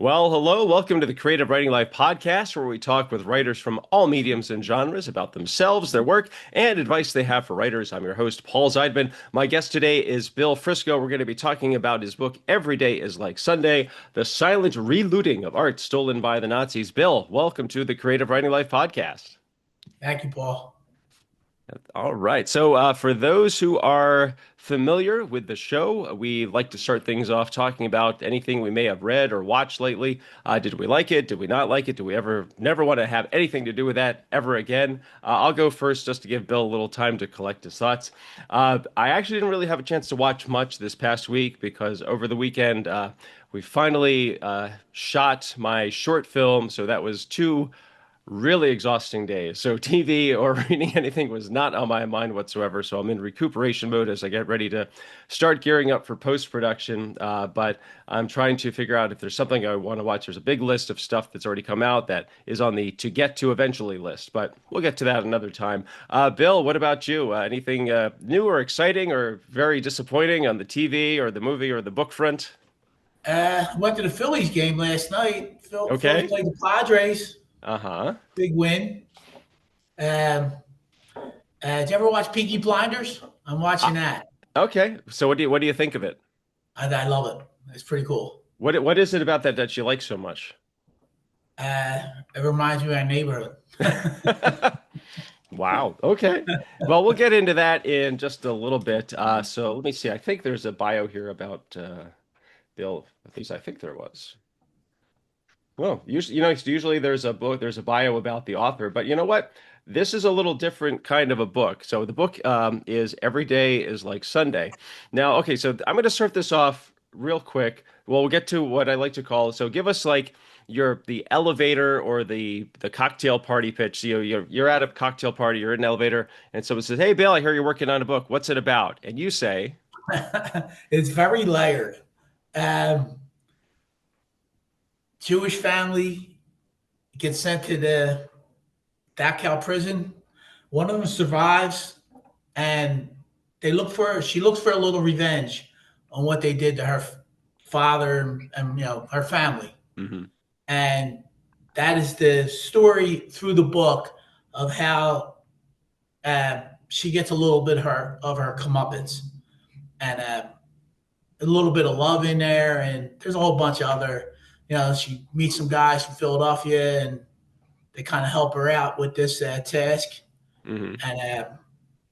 Well, hello. Welcome to the Creative Writing Life podcast, where we talk with writers from all mediums and genres about themselves, their work, and advice they have for writers. I'm your host, Paul Zeidman. My guest today is Bill Frisco. We're going to be talking about his book, Every Day is Like Sunday, The Silent Relooting of Art Stolen by the Nazis. Bill, welcome to the Creative Writing Life podcast. Thank you, Paul. All right. So, for those who are familiar with the show, we like to start things off talking about anything we may have read or watched lately. Did we like it? Did we not like it? Do we ever never want to have anything to do with that ever again? I'll go first just to give Bill a little time to collect his thoughts. I actually didn't really have a chance to watch much this past week because over the weekend, we finally shot my short film. So that was two really exhausting days. So TV or reading anything was not on my mind whatsoever. So I'm in recuperation mode as I get ready to start gearing up for post-production. But I'm trying to figure out if there's something I want to watch. There's a big list of stuff that's already come out that is on the to get to eventually list, but we'll get to that another time. Bill, what about you? Anything new or exciting or very disappointing on the TV or the movie or the book front? Went to the Phillies game last night. Phillies Okay. played the Padres. Uh-huh. Big win. Um, did you ever watch Peaky Blinders? I'm Uh, watching that. okay. So what do you think of it? I love it. It's pretty cool. What is it about that you like so much? It reminds me of our neighborhood. Wow. Okay. Well, we'll get into that in just a little bit. So let me see. I think there's a bio here about Bill. At least I think there was. Well, usually, usually there's a book, there's a bio about the author, but you know what? This is a little different kind of a book. So the book is Every Day is Like Sunday. Now, okay, so I'm going to start this off real quick. Well, we'll get to what I like to call. So give us like the elevator or the cocktail party pitch. So you're at a cocktail party, you're in an elevator, and someone says, "Hey, Bill, I hear you're working on a book. What's it about?" And you say, It's very layered. Um, Jewish family gets sent to the Dachau prison. One of them survives, and she looks for a little revenge on what they did to her father and her family. hmm And that is the story through the book of how she gets a little bit of her comeuppance, and a little bit of love in there, and there's a whole bunch of other. She meets some guys from Philadelphia, and they kind of help her out with this task. hmm And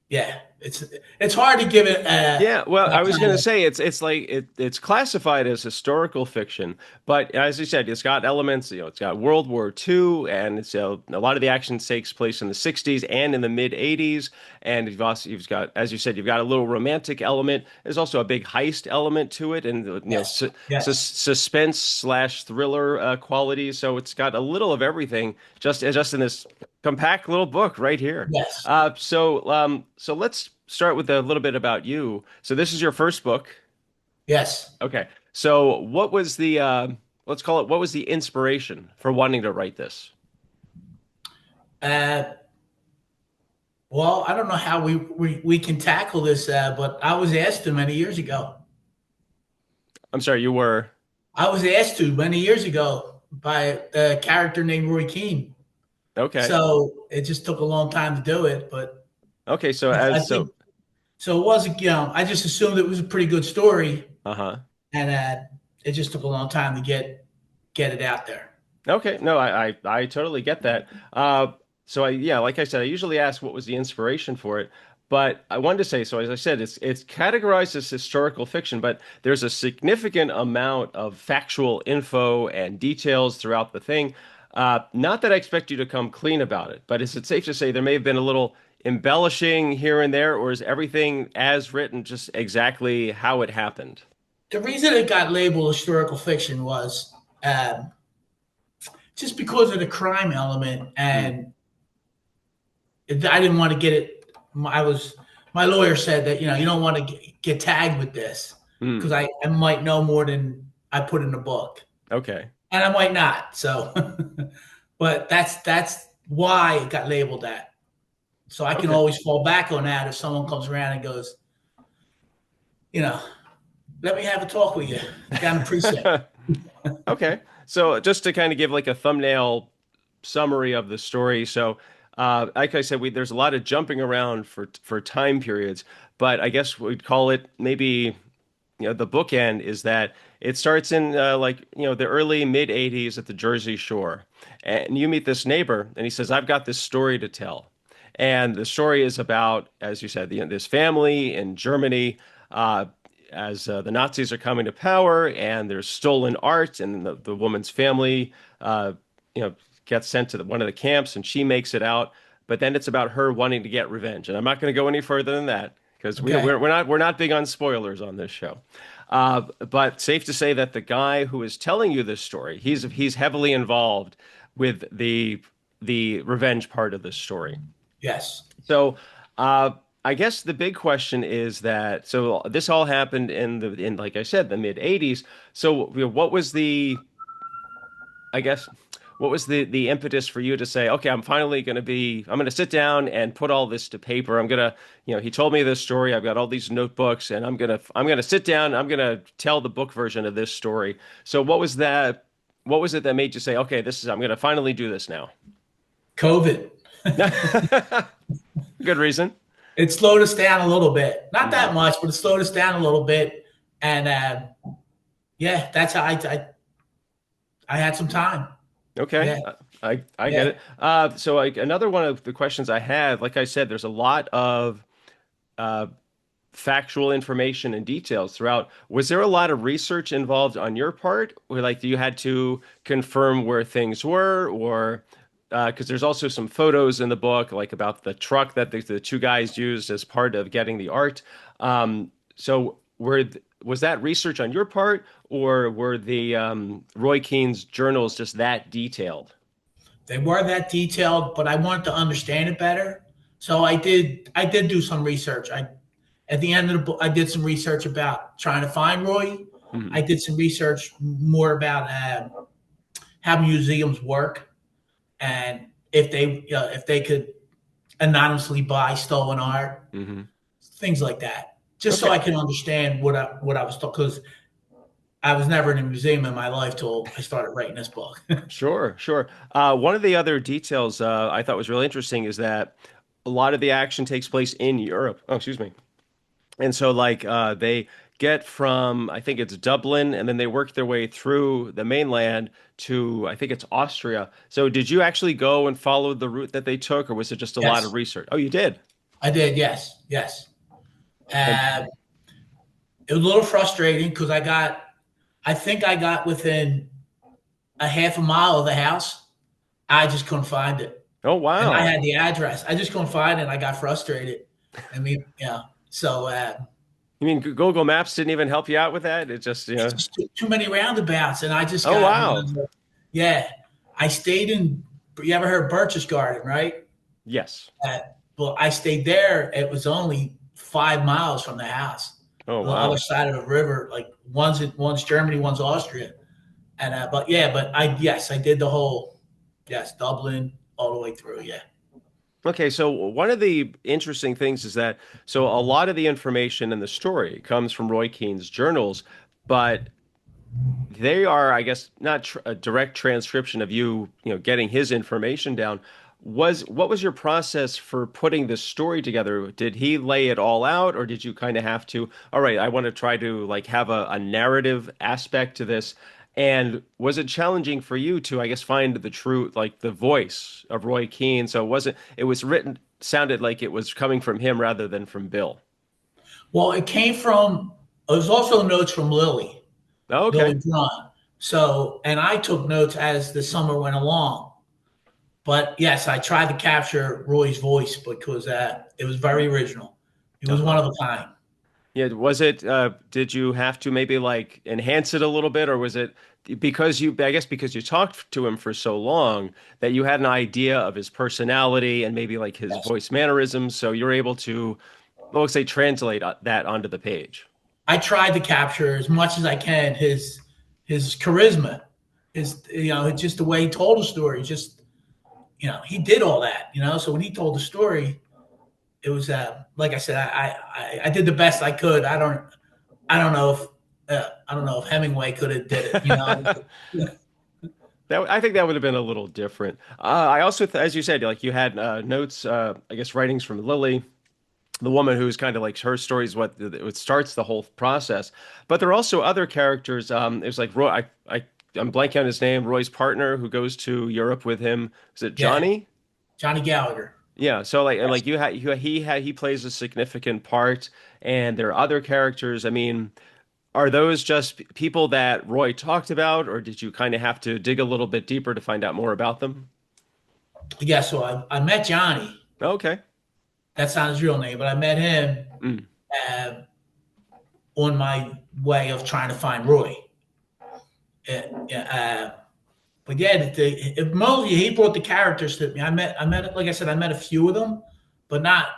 yeah, it's hard to give it Yeah, well, that I was kind going to of. say it's like it's classified as historical fiction, but as you said, it's got elements. It's got World War II, and it's a lot of the action takes place in the '60s and in the mid '80s. And you've got, as you said, you've got a little romantic element. There's also a big heist element to it, and Yes, yes, suspense slash thriller qualities. So it's got a little of everything just in this compact little book right here. yes, So let's start with a little bit about you. So this is your first book. yes. Okay. So what was the let's call it what was the inspiration for wanting to write this? Uh, well, I don't know how we can tackle this, but I was asked to many years ago. I'm sorry, you were I was asked to many years ago by a character named Roy Keane. okay. So it just took a long time to do it, but Okay, so I as think so so. It wasn't, I just assumed it was a pretty good story, uh-huh. and it just took a long time to get it out there. Okay, no, I totally get that. So yeah, like I said, I usually ask what was the inspiration for it, but I wanted to say, so as I said, it's categorized as historical fiction, but there's a significant amount of factual info and details throughout the thing. Not that I expect you to come clean about it, but is it safe to say there may have been a little embellishing here and there, or is everything as written just exactly how it happened? The reason it got labeled historical fiction was um, just because of the crime element, Mm, and I didn't want to get it. I was My lawyer said that you don't want to get tagged with this because mm, I might know more than I put in the book, okay. and I might not. So, but that's why it got labeled that. So I can Okay. always fall back on that if someone comes around and goes, you know, let me have a talk with you down the precinct. Okay. So just to kind of give like a thumbnail summary of the story. So, like I said, there's a lot of jumping around for time periods, but I guess we'd call it maybe the bookend is that it starts in like the early mid 80s at the Jersey Shore, and you meet this neighbor, and he says, "I've got this story to tell," and the story is about, as you said, this family in Germany. Uh, as the Nazis are coming to power, and there's stolen art, and the woman's family, uh, you know, gets sent to one of the camps, and she makes it out. But then it's about her wanting to get revenge, and I'm not going to go any further than that because Okay. we're not big on spoilers on this show. But safe to say that the guy who is telling you this story, he's heavily involved with the revenge part of this story. Yes. So, I guess the big question is that so this all happened in like I said the mid 80s. So, what was I guess what was the impetus for you to say, okay, I'm going to sit down and put all this to paper. I'm going to, he told me this story. I've got all these notebooks and I'm going to sit down, I'm going to tell the book version of this story. So what was it that made you say, okay, I'm going to finally do this now? COVID. Good reason. It slowed us down a little bit. Not Hmm. that much, but it slowed us down a little bit. And yeah, that's how I had some time. Okay. Yeah. I get Yeah. it. So like another one of the questions I had, like I said, there's a lot of uh, factual information and details throughout. Was there a lot of research involved on your part, where like you had to confirm where things were, or because there's also some photos in the book, like about the truck that the two guys used as part of getting the art. So was that research on your part, or were the Roy Keane's journals just that detailed? They were that detailed, but I wanted to understand it better. So I did do some research. I At the end of the book, I did some research about trying to find Roy. I Mhm. did some research more about how museums work and if they could anonymously buy stolen art, Hmm. things like that, just so Okay. I can understand what I was talking. Because I was never in a museum in my life till I started writing this book. Sure, sure. One of the other details I thought was really interesting is that a lot of the action takes place in Europe. Oh, excuse me. And so, like, they get from, I think it's Dublin, and then they work their way through the mainland to, I think it's Austria. So, did you actually go and follow the route that they took, or was it just a lot of Yes, research? Oh, you did. I did. Yes, yes. And Uh, it was a little frustrating because I think I got within a half a mile of the house. I just couldn't find it. oh, And I wow. had the address. I just couldn't find it. I got frustrated. I mean, yeah. So You mean Google Maps didn't even help you out with that? It just, it's just too many roundabouts. And I just oh, got, wow. yeah. I stayed in, you ever heard Birch's Garden, right? Yes. Uh, well, I stayed there. It was only 5 miles from the house, Oh, the other wow. side of the river. Like one's Germany, one's Austria. And but yeah, but I did the whole Dublin all the way through. Yeah. Okay, so one of the interesting things is that so a lot of the information in the story comes from Roy Keane's journals, but they are, I guess, not a direct transcription of getting his information down. What was your process for putting this story together? Did he lay it all out, or did you kind of have to, all right, I want to try to like have a narrative aspect to this? And was it challenging for you to, I guess, find the true, like the voice of Roy Keane? So it was written, sounded like it was coming from him rather than from Bill. Well, it came from. It was also notes from Oh, Lily okay. Braun. So, and I took notes as the summer went along. But yes, I tried to capture Roy's voice because it was very original. He was one Uh-huh. of a kind. Yeah, did you have to maybe like enhance it a little bit, or was it I guess because you talked to him for so long that you had an idea of his personality and maybe like his Yes. voice mannerisms, so you're able to, let's say, translate that onto the page. I tried to capture as much as I can his charisma, his just the way he told the story. Just he did all that. So when he told the story, it was like I said, I did the best I could. I don't know if I don't know if Hemingway could have did it. You know, I think that would have been a little different. I also, as you said, like you had notes, I guess, writings from Lily, the woman who's kind of like her story is what starts the whole process. But there are also other characters. There's like Roy. I'm blanking on his name. Roy's partner who goes to Europe with him. Is it yeah, Johnny? Johnny Gallagher. Yeah. So like and Yes. like he plays a significant part, and there are other characters. I mean, are those just people that Roy talked about, or did you kind of have to dig a little bit deeper to find out more about them? Yeah, so I met Johnny. Okay. That's not his real name, but I met him Mm. uh, on my way of trying to find Roy. Uh, but yeah, mostly he brought the characters to me. Like I said, I met a few of them, but not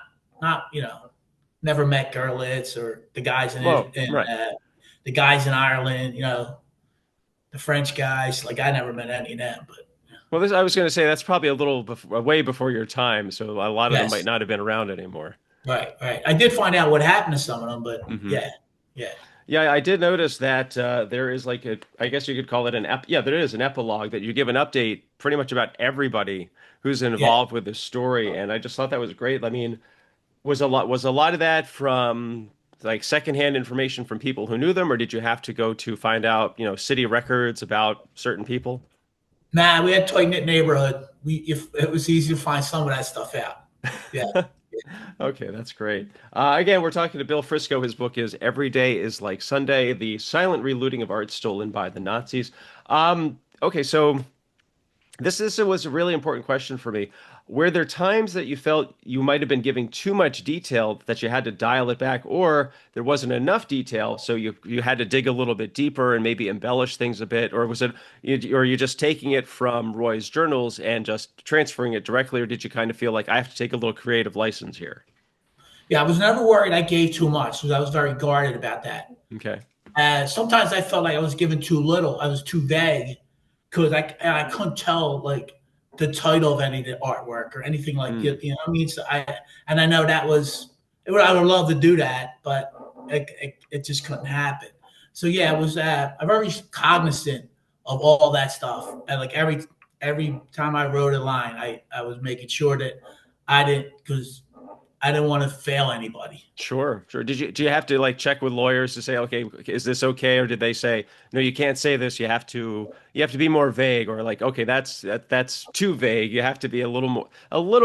never met Gerlitz or the guys Well, right. the guys in Ireland. The French guys. Like I never met any of them. But Well, I was going to say that's probably a little way before your time, so a lot of them might yes, not have been around anymore. right, right. I did find out what happened to some of them, but Hmm. yeah, yeah, Yeah, I did notice that there is like I guess you could call it yeah, there is an epilogue that you give an update pretty much about everybody who's yeah. involved with the story, and I just thought that was great. I mean, was a lot of that from like secondhand information from people who knew them, or did you have to go to find out, city records about certain people? Nah, we had a tight knit neighborhood. If it was easy to find some of that stuff out. Yeah, Okay, that's great. Again, we're talking to Bill Frisco. His book is Every Day is Like Sunday, The Silent Relooting of Art Stolen by the Nazis. Okay, so this was a really important question for me. Were there times that you felt you might have been giving too much detail that you had to dial it back, or there wasn't enough detail, so you had to dig a little bit deeper and maybe embellish things a bit, or or are you just taking it from Roy's journals and just transferring it directly, or did you kind of feel like I have to take a little creative license here? yeah. I was never worried I gave too much because I was very guarded about that. Okay. Sometimes I felt like I was giving too little. I was too vague because I couldn't tell like the title of any of the artwork or anything like Mm, you know what I mean. So I know that was I would love to do that, but it just couldn't happen. So yeah, it was I'm very cognizant of all that stuff. And like every time I wrote a line, I was making sure that I didn't because I didn't want to fail anybody. sure, sure. Do you have to like check with lawyers to say, okay, is this okay, or did they say, no, you can't say this. You have to be more vague, or like, okay, that's too vague. You have to be a little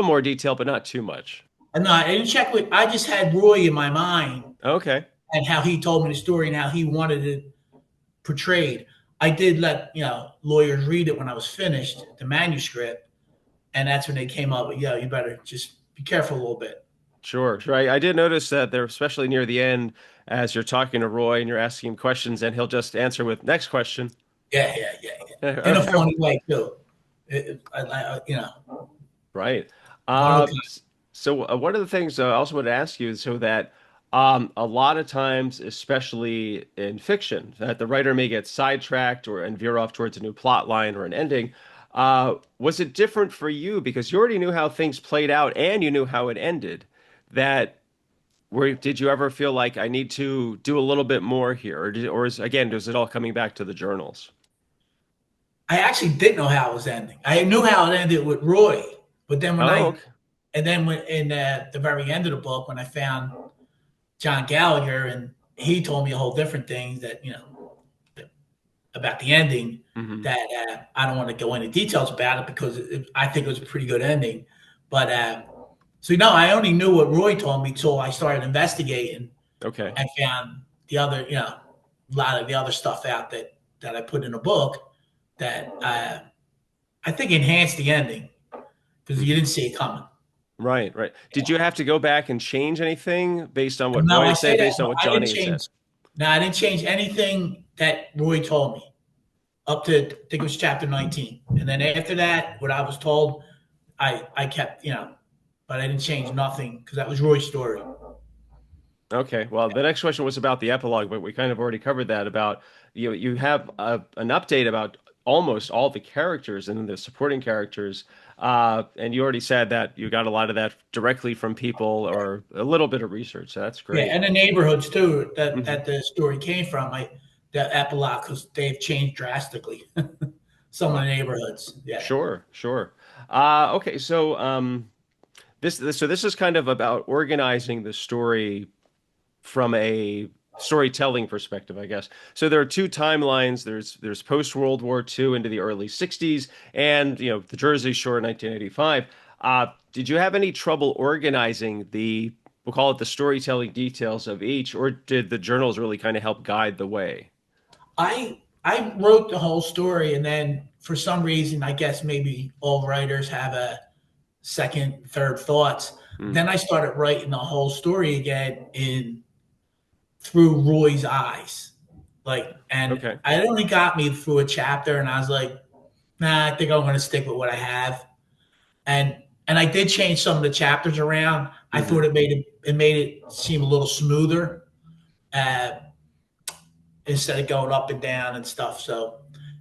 more detailed, but not too much. And no, I didn't check with. I just had Roy in my mind Okay, and how he told me the story and how he wanted it portrayed. I did let lawyers read it when I was finished the manuscript, and that's when they came up with, you better just be careful a little bit. sure, sure. I did notice that there, especially near the end, as you're talking to Roy and you're asking him questions, and he'll just answer with next question. Yeah, yeah, yeah, yeah. In a funny way too. Right. One of a Uh, kind. s- one of the things I also want to ask you is so that a lot of times, especially in fiction, that the writer may get sidetracked or and veer off towards a new plot line or an ending. Was it different for you because you already knew how things played out and you knew how it ended? That did you ever feel like I need to do a little bit more here, or again, does it all coming back to the journals? I actually didn't know how it was ending. I knew how it ended with Roy, but then Oh, okay. when in the very end of the book when I found John Gallagher and he told me a whole different thing that about the ending Hmm. that I don't want to go into details about it because I think it was a pretty good ending. But so I only knew what Roy told me until I started investigating Okay. and found the other, a lot of the other stuff out that I put in the book that I think enhanced the ending because you didn't see it coming. Right, right. Did you have to go back and change anything based on what No, Roy I had say said, that. based on No, what I didn't Johnny had said? change. No, I didn't change anything that Roy told me up to I think it was chapter 19, and then after that, what I was told, I kept but I didn't change nothing because that was Roy's story. Okay, well, the next question was about the epilogue, but we kind of already covered that about you have an update about almost all the characters and the supporting characters, and you already said that you got a lot of that directly from people or a little bit of research, so that's Yeah, great. and the neighborhoods too that Hmm. the story came from. the epilogue because they've changed drastically. Some of the Wow. neighborhoods. Yeah. Sure, sure. Okay, so this is kind of about organizing the story from a storytelling perspective, I guess. So there are two timelines. There's post World War II into the early 60s, and the Jersey Shore 1985. Did you have any trouble organizing we'll call it the storytelling details of each, or did the journals really kind of help guide the way? I wrote the whole story, and then for some reason, I guess maybe all writers have a second, third thoughts. Hmm. Then I started writing the whole story again in through Roy's eyes. And Okay. it only got me through a chapter, and I was like, nah, I think I'm going to stick with what I have. And and I did change some of the chapters around. I Hmm. thought it made it seem a little smoother uh, instead of going up and down and stuff. So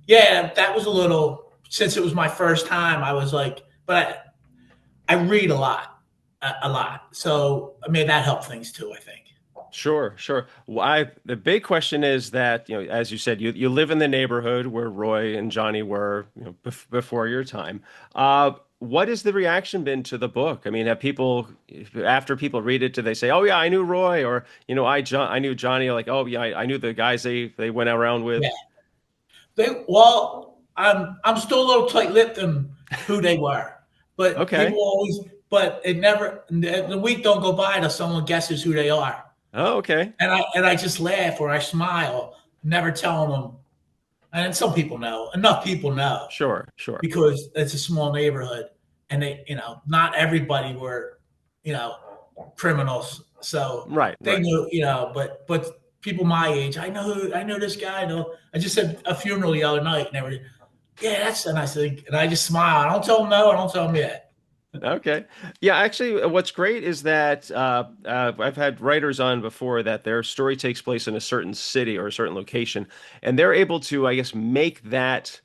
yeah, that was a little. Since it was my first time, I was like, but I read a lot. So I mean that helped things too. I think. Sure, sure. The big question is that, as you said, you live in the neighborhood where Roy and Johnny were, before your time. What has the reaction been to the book? I mean, after people read it, do they say, "Oh yeah, I knew Roy," or I knew Johnny, like, "Oh yeah, I knew the guys they went around with." Yeah. I'm still a little tight-lipped on who they were, but Okay. people always, but it never, the week don't go by till someone guesses who they are, Oh, okay. and I just laugh or I smile, never telling them. And some people know, enough people know, Sure, sure. because it's a small neighborhood, and not everybody were, you know, criminals, so Right, they right. knew, but people my age, I know this guy. I just had a funeral the other night, and they were, yeah, that's, and I said, and I just smile. I don't tell them no, I don't tell them yet. Okay. Yeah, actually, what's great is that I've had writers on before that their story takes place in a certain city or a certain location, and they're able to, I guess, make that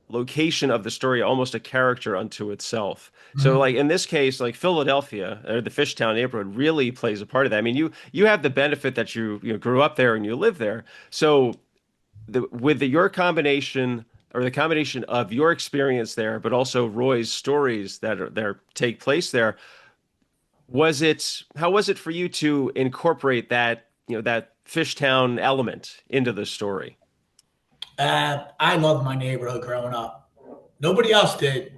location of the story almost a character unto itself. So, like Mm-hmm. in this case, like Philadelphia or the Fishtown neighborhood really plays a part of that. I mean, you have the benefit that you grew up there and you live there. So your combination or the combination of your experience there, but also Roy's stories that are there take place there, how was it for you to incorporate that Fishtown element into the story? I loved my neighborhood growing up. Nobody else did.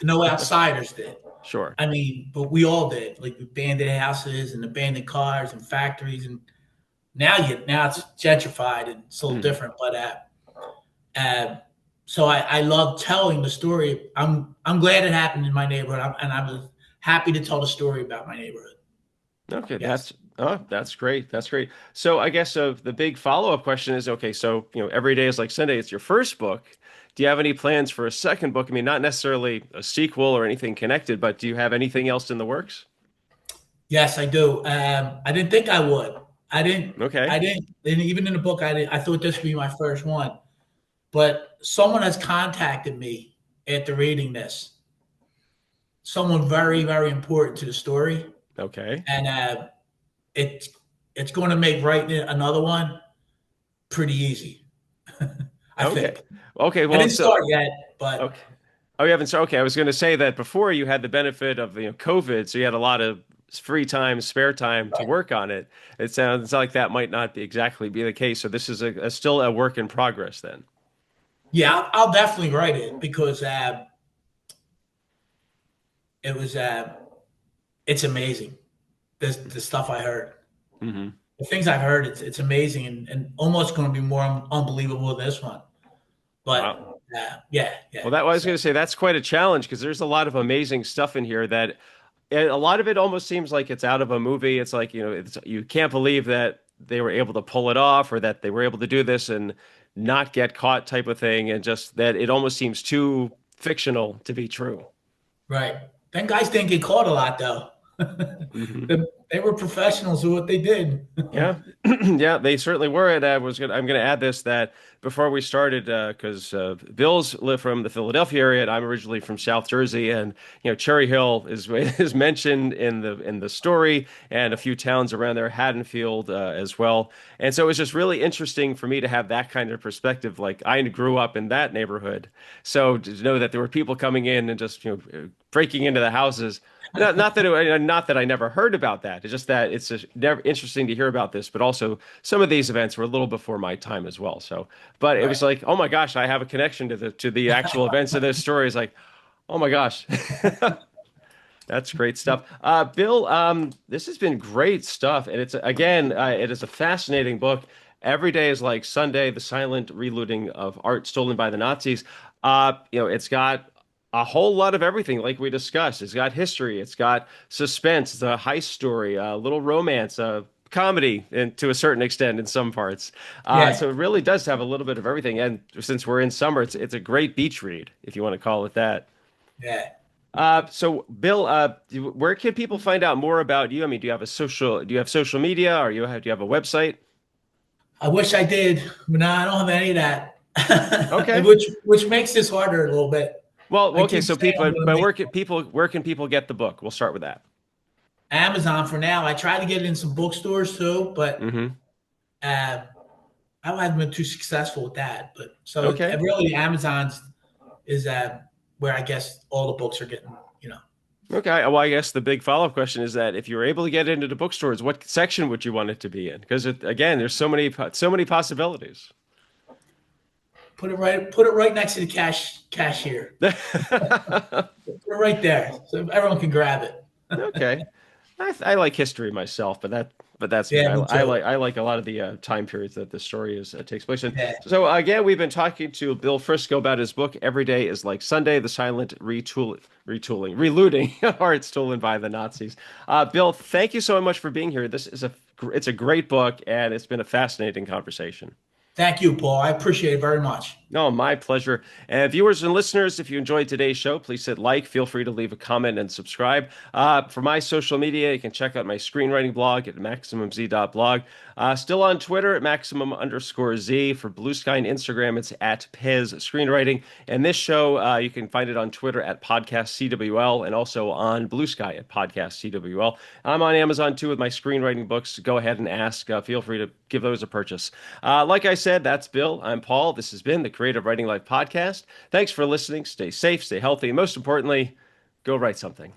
No outsiders did. Sure. I mean, but we all did. Like abandoned houses and abandoned cars and factories, and now it's gentrified and it's a little Hmm. different. But uh, so I love telling the story. I'm glad it happened in my neighborhood, and I was happy to tell the story about my neighborhood. Okay, Yes. that's great. That's great. So I guess the big follow-up question is, okay, so every day is like Sunday. It's your first book. Do you have any plans for a second book? I mean, not necessarily a sequel or anything connected, but do you have anything else in the works? Yes, I do. I didn't think I would. Okay. And even in the book, I thought this would be my first one. But someone has contacted me after reading this. Someone very, very important to the story, Okay. and it's it's going to make writing another one pretty easy. I Okay. think. Okay. I Well, didn't it's start yet, okay. but Oh, you haven't started. Okay, I was going to say that before you had the benefit of COVID, so you had a lot of free time, spare time to work on it. It sounds like that might not be exactly be the case. So this is still a work in progress then. yeah, I'll definitely write it because it was it's amazing. The stuff I heard, Hmm. the things I've heard, it's amazing, and almost going to be more unbelievable than this one. Wow. But yeah, yeah. Well, that I was So going to say that's quite a challenge because there's a lot of amazing stuff in here that a lot of it almost seems like it's out of a movie. It's like, you can't believe that they were able to pull it off or that they were able to do this and not get caught type of thing. And just that it almost seems too fictional to be true. right, then guys didn't get caught a lot though. Hmm. They were professionals at what they did. Yeah, yeah, they certainly were. And I'm gonna add this that before we started, because Bill's live from the Philadelphia area, and I'm originally from South Jersey, and Cherry Hill is is mentioned in the story, and a few towns around there, Haddonfield as well. And so it was just really interesting for me to have that kind of perspective. Like I grew up in that neighborhood, so to know that there were people coming in and just breaking into the houses. Not that I never heard about that. It's just that it's just never interesting to hear about this, but also some of these events were a little before my time as well. So, but it Right. was like, oh my gosh, I have a connection to the actual events of this story. It's like, oh my gosh, that's great stuff. Bill, this has been great stuff, and it's again, it is a fascinating book. Every day is like Sunday, the silent relooting of art stolen by the Nazis. It's got a whole lot of everything, like we discussed. It's got history, it's got suspense, it's a heist story, a little romance, comedy, and to a certain extent in some parts. Yeah. So it really does have a little bit of everything. And since we're in summer, it's a great beach read, if you want to call it that. Yeah. So Bill, where can people find out more about you? I mean, do you have social media, or do you have a website? I wish I did, but no, I don't have any of that. Okay. which makes this harder a little bit. Well, I okay. keep So saying I'm people, going to but make where can people get the book? We'll start with that. Amazon for now. I tried to get it in some bookstores too, but Hmm. uh, I haven't been too successful with that. But so Okay. really, Amazon's is where I guess all the books are getting. You know, Okay. Well, I guess the big follow-up question is that if you were able to get into the bookstores, what section would you want it to be in? Because again, there's so many possibilities. put it right next to the cashier. Put it right there, so everyone can grab it. Okay. I like history myself, but that's me. Yeah, me too. I like a lot of the time periods that the story is takes place in. Yeah. So again, we've been talking to Bill Frisco about his book "Every Day Is Like Sunday: The Silent Relooting Art Stolen by the Nazis." Bill, thank you so much for being here. It's a great book, and it's been a fascinating conversation. Thank you, Paul. I appreciate it very much. No, my pleasure. And viewers and listeners, if you enjoyed today's show, please hit like. Feel free to leave a comment and subscribe. For my social media, you can check out my screenwriting blog at maximumz.blog. Still on Twitter at maximum_Z. For Blue Sky and Instagram, it's at Pez Screenwriting. And this show, you can find it on Twitter at Podcast CWL and also on Blue Sky at Podcast CWL. I'm on Amazon too with my screenwriting books. Go ahead and ask. Feel free to give those a purchase. Like I said, that's Bill. I'm Paul. This has been the Creative Writing Life podcast. Thanks for listening. Stay safe, stay healthy, and most importantly, go write something.